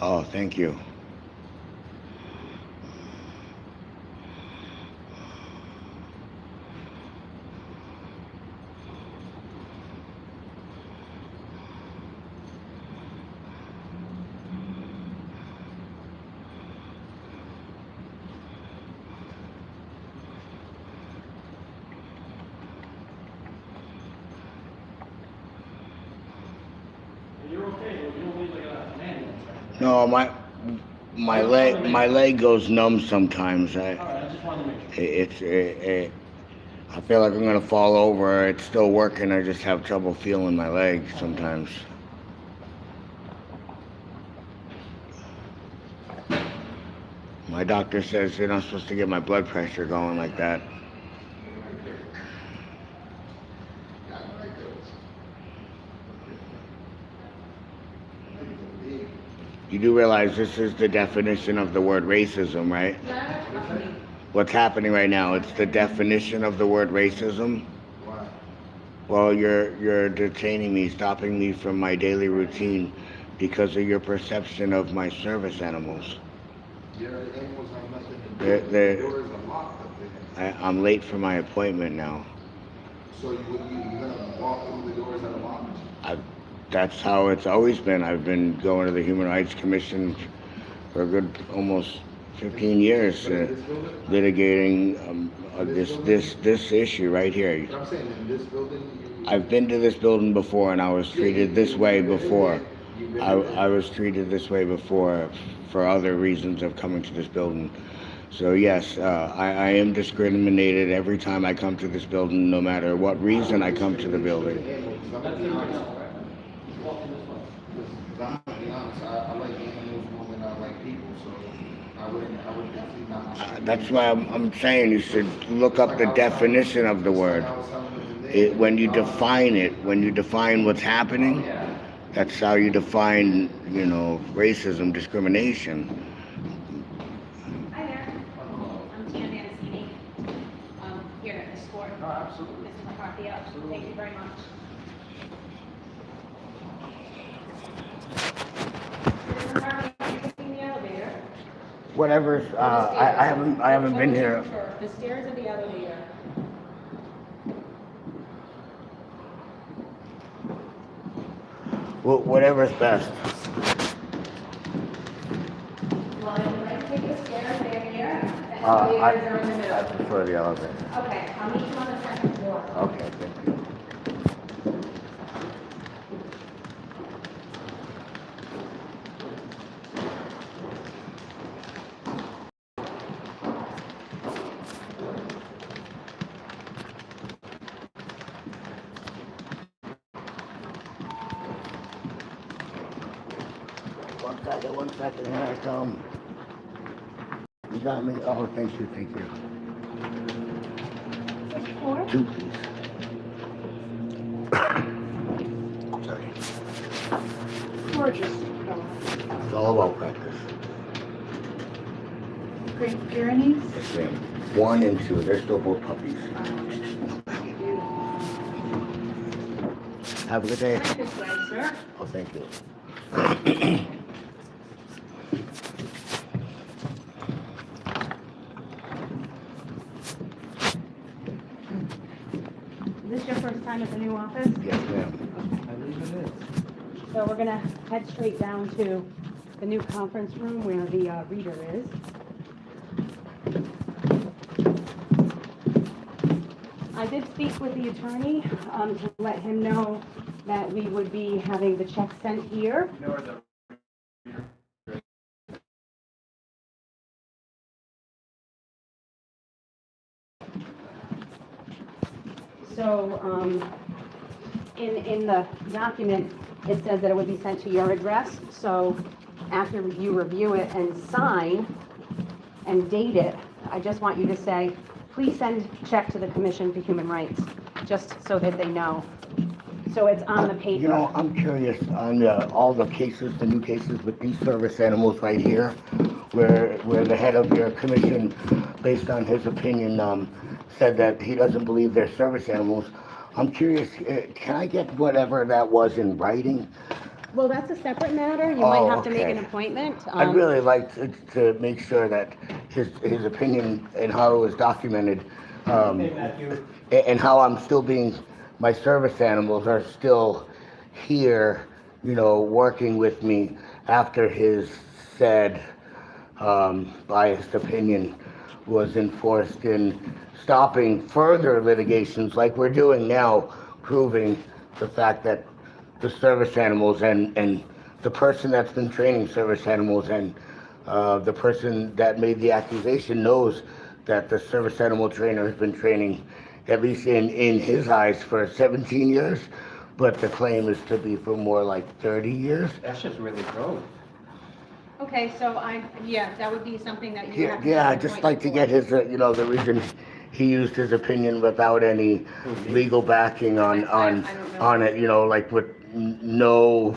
Oh, thank you. You're okay, you don't need like an ambulance or anything. No, my leg goes numb sometimes. All right, I just wanted to make sure. I feel like I'm gonna fall over. It's still working. I just have trouble feeling my leg sometimes. My doctor says you're not supposed to get my blood pressure going like that. You do realize this is the definition of the word racism, right? What's happening right now? It's the definition of the word racism. Well, you're detaining me, stopping me from my daily routine because of your perception of my service animals. Your animals have nothing to do. They're, The they're, doors are locked up there. I'm late for my appointment now. So you're gonna walk through the doors that are locked? I, that's how it's always been. I've been going to the Human Rights Commission for a good almost 15 years, litigating this issue right here. But I'm saying in this building, I've been to this building before, and I was treated this way before. I was treated this way before for other reasons of coming to this building. So yes, I am discriminated every time I come to this building, no matter what reason I come to the building. That's the right now, right? Walking this way. I'm gonna be honest, I like animals more than I like people, so I would definitely not. That's why I'm saying you should look up the definition of the word. When you define it, when you define what's happening, that's how you define, racism, discrimination. Hi there. I'm Tina Mancini. Here to escort No, absolutely. Mr. McCarthy up. Thank you very much. Mr. McCarthy, are you taking the elevator? Whatever. I haven't been here. The stairs or the elevator? Whatever's best. Well, if you'd like to take the stairs, they're here. The I elevators are in the middle. prefer the elevator. Okay, I'll meet you on the second floor. Okay, thank you. One second, here I come. You got me? Oh, thank you. Which floor? 2, please. Sorry. Gorgeous. It's all about practice. Great Pyrenees. Yes, ma'am. 1 and 2, they're still both puppies. Have a good day. Right this way, sir. Oh, thank you. Is this your first time at the new office? Yes, ma'am. I believe it is. So we're gonna head straight down to the new conference room where the reader is. I did speak with the attorney to let him know that we would be having the check sent here. So, in the document, it says that it would be sent to your address. So after you review it and sign and date it, I just want you to say, please send check to the Commission for Human Rights, just so that they know. So it's on the paper. I'm curious on all the cases, the new cases with these service animals right here, where the head of your commission, based on his opinion, said that he doesn't believe they're service animals. I'm curious, can I get whatever that was in writing? Well, that's a separate matter. You might Oh, have to make okay. an appointment. I'd really like to make sure that his opinion and how it was documented, Okay, Matthew. and how I'm still being, my service animals are still here, you know, working with me after his said biased opinion was enforced in stopping further litigations like we're doing now, proving the fact that the service animals and the person that's been training service animals and the person that made the accusation knows that the service animal trainer has been training, at least in his eyes, for 17 years, but the claim is to be for more like 30 years. That's just really grown. Okay, so yeah, that would be something that you have to. Yeah, make I'd an just like to appointment get his, you know, the reason he used his opinion without any legal backing I don't know. on it, you know, like with no,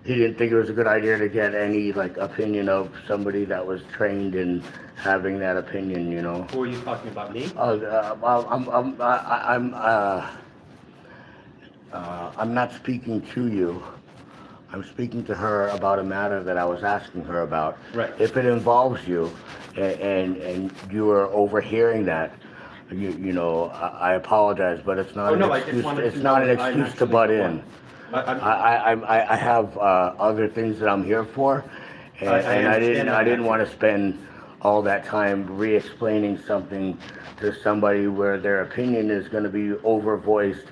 he didn't think it was a good idea to get any like opinion of somebody that was trained in having that opinion, you know. Who are you talking about, me? I'm not speaking to you. I'm speaking to her about a matter that I was asking her about. Right. If it involves you, and you are overhearing that, you know, I apologize, but it's not Oh, an no, I just excuse. wanted It's to not know an if I'm excuse to actually butt the in. one. I have other things that I'm here for, and, I and I understand didn't that, Matthew. want to spend all that time re-explaining something to somebody where their opinion is going to be over-voiced,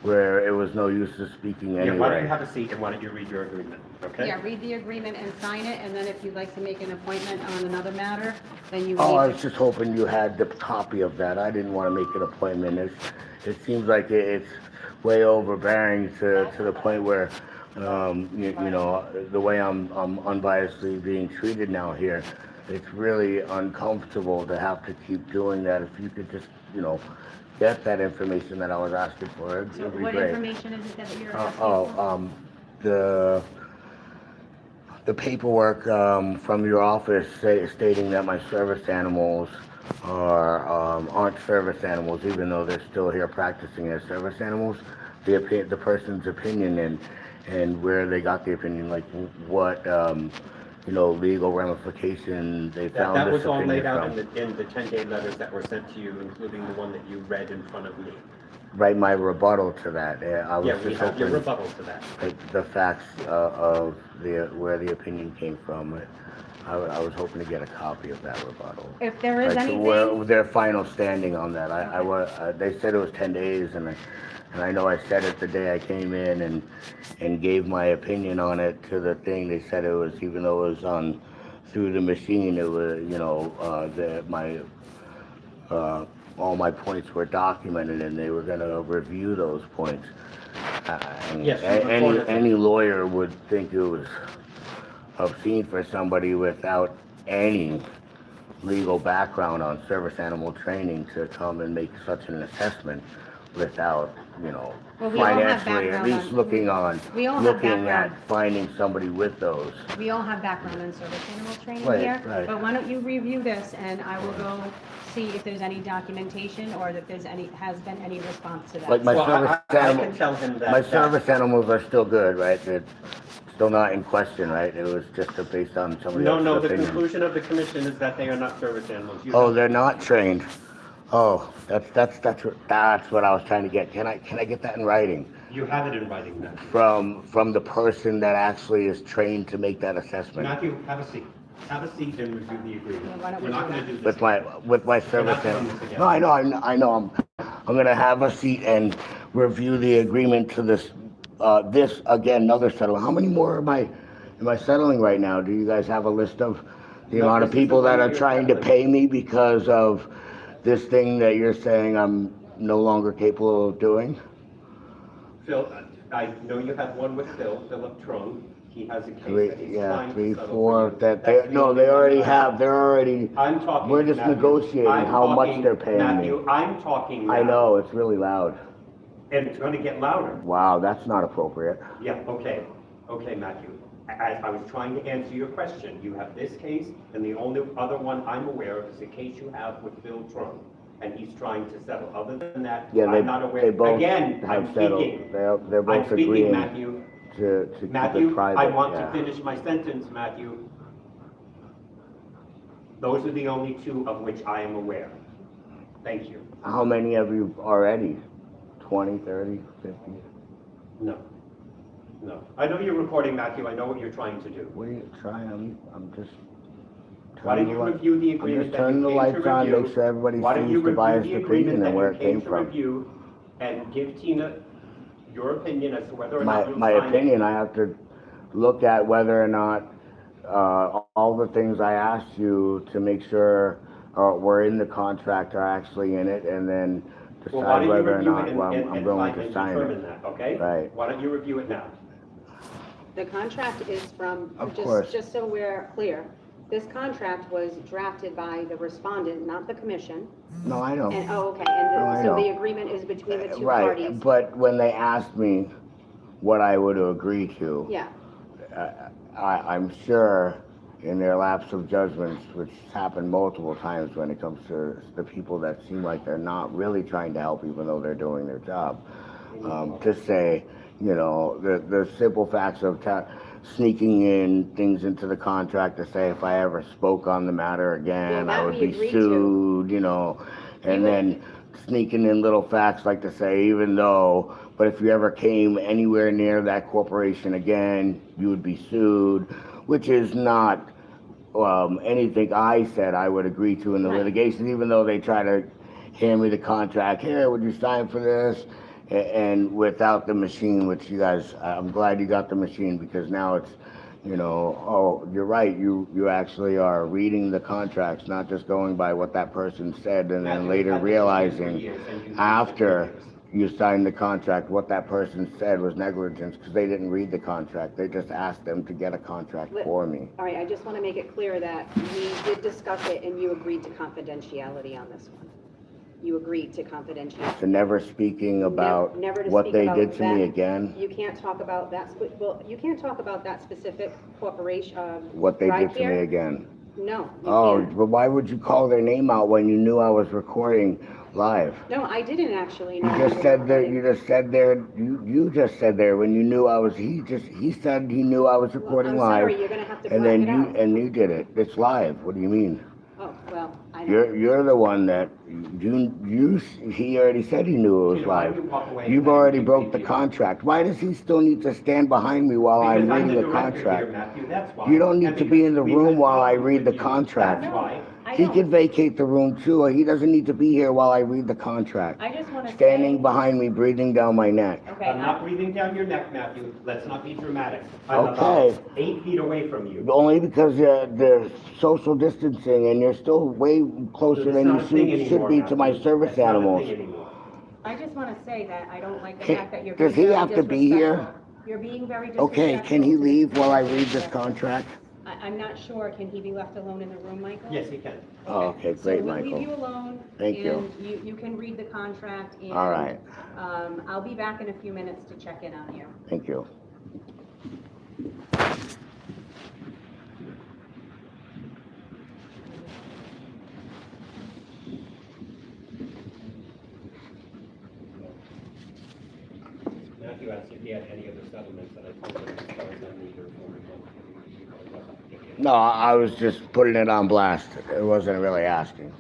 where it was no use of speaking Yeah, why don't you anyway. have a seat and why don't you read your agreement, okay? Yeah, read the agreement and sign it, and then if you'd like to make an appointment on another matter, then you Oh, I need was to. just hoping you had the copy of that. I didn't want to make an appointment. It seems like it's way overbearing to the point where, you know, the way I'm unbiasedly being treated now here, it's really uncomfortable to have to keep doing that. If you could just, you know, get that information that I was asking for, it'd be What great. information is it that you're asking Oh, for? the paperwork from your office stating that my service animals aren't service animals, even though they're still here practicing as service animals. The person's opinion and where they got the opinion, like what you know, legal ramification they found That this was all opinion laid out from. in the 10-day letters that were sent to you, including the one that you read in front of me. Write my rebuttal to that. I was Yeah, we just have your hoping rebuttal to that. like the facts of where the opinion came from. I was hoping to get a copy of that rebuttal. If there is Like anything. where their final standing on that. They said it was 10 days, and I know I said it the day I came in and gave my opinion on it to the thing. They said it was, even though it was on through the machine, it was, you know, all my points were documented, and they were going to review those points. And Yes, you recorded them. any lawyer would think it was obscene for somebody without any legal background on service animal training to come and make such an assessment without, you know, Well, we all have financially, at background least on- looking on, we all have looking background. at finding somebody with those. We all have background in service animal training Right, here, right. but why don't you review this, and I will go see if there's any documentation or if there's has been any response to that. Like my Well, service I animal, can tell him that. my that- service animals are still good, right? They're still not in question, right? It was just based on somebody No, else's no, the opinion. conclusion of the commission is that they are not service animals. You Oh, have- they're not trained. Oh, that's what I was trying to get. Can I get that in writing You have it in writing, Matthew. from the person that actually is trained to make that assessment? Matthew, have a seat. Have a seat and review the agreement. Yeah, why don't we We're not do gonna that? do this. With my We're service not doing animals. this again. No, I know. I'm gonna have a seat and review the agreement to this. This again, another settlement. How many more am I settling right now? Do you guys have a list of the No, amount of this is people the that one are you're trying to settling. pay me because of this thing that you're saying I'm no longer capable of doing? Phil, I know you have one with Philip Trung. He has a case Three, that he's yeah, trying to 3, settle 4. for you. That That's they the no, only they one already you have. They're already. I'm talking. We're just Matthew. negotiating I'm how much talking, they're paying Matthew, me. I'm talking I now. know it's really loud. And it's gonna get louder. Wow, that's not appropriate. Yeah, okay. Okay, Matthew. I was trying to answer your question. You have this case, and the only other one I'm aware of is the case you have with Bill Trump, and he's trying to settle. Other than that, Yeah, I'm not aware. they both Again, have I'm settled. speaking. They're I'm both speaking, agreeing Matthew. to keep it Matthew, private. I want to yeah. finish my sentence, Matthew. Those are the only two of which I am aware. Thank you. How many have you already? 20, 30, 50? No. No. I know you're recording, Matthew. I know what you're trying to do. What are you trying? I'm just. Why don't you review the I'm agreement just that you turning the came to lights on, review? make sure everybody Why don't you sees the review biased the opinion agreement and that where you it came came to from. review and give Tina your opinion as to whether or not you'll My sign opinion, it? I have to look at whether or not all the things I asked you to make sure were in the contract are actually in it, and then Well, why decide don't you whether or review not it I'm going to sign determine it. that, okay? Right. Why don't you review it now? The contract is from, Of course. just so we're clear, this contract was drafted by the respondent, not the commission. No, I know. And, oh, okay, No, I and so know. the agreement is between the two Right, parties. but when they asked me what I would agree to, Yeah, I'm sure in their lapse of judgments, which happened multiple times when it comes to the people that seem like they're not really trying to help even though they're doing their job, to say, you know, the simple facts of sneaking in things into the contract to say if I ever spoke on the matter again, Well, I that would we be agreed to. sued, you know, and You then sneaking in little facts like to say even though, but if you ever came anywhere near that corporation again, you would be sued, which is not anything I said I would agree to in the Right. litigation, even though they try to hand me the contract, here, would you sign for this? And without the machine, which you guys, I'm glad you got the machine because now it's, you know, oh, you're right, you actually are reading the contracts, not just going by what that person said and then Matthew, later I've had this realizing for years, and you- after you signed the contract, what that person said was negligence because they didn't read the contract. They just asked them to get a contract Let- for me. all right, I just want to make it clear that we did discuss it and you agreed to confidentiality on this one. You agreed to confidentiality. So never speaking about Never to what speak they about did to me that. again, You can't talk about that, well, you can't talk about that specific corporation, what they did to me Thrive Care? again. No, you Oh, can't. but why would you call their name out when you knew I was recording live? No, I didn't actually know. You you just were said there. recording. You just said there. You just said there when you knew I was. He said he knew I was Well, recording I'm live. sorry, you're gonna have to and black then it out. you did it. It's live. What do you mean? Oh, well, I know. You're the one that he already said he knew it was Tina, why don't live. you walk away You've and already you broke the continue? contract. Why does he still need to stand behind me while I'm Because I'm reading the the director here, contract? Matthew, that's why. You don't need And to be because in the we've room had while I problems read the with you, contract. That's why. I He don't. can vacate the room too, or he doesn't need to be here while I read the contract. I just wanna Standing say. behind me, breathing down my neck. Okay, I'm not breathing down your neck, Matthew. Let's not be dramatic. I'm Okay. about 8 feet away from you. Only because the social distancing and you're still way closer It's than you not a thing should anymore, be to my Matthew. service That's not a animals. thing anymore. I just wanna say that I don't like the Can- fact that you're does being he very have to be here? disrespectful. You're being very disrespectful. Okay, can he to- leave while I read this contract? I'm not sure, can he be left alone in the room, Michael? Yes, he can. Oh, okay, great, So we'll leave Michael. you alone. Thank you. And you can read the contract and. All right. I'll be back in a few minutes to check in on you. Thank you. Matthew asked if he had any other settlements that I told him as far as I'm neither for No, I was just putting it on blast. It wasn't really asking.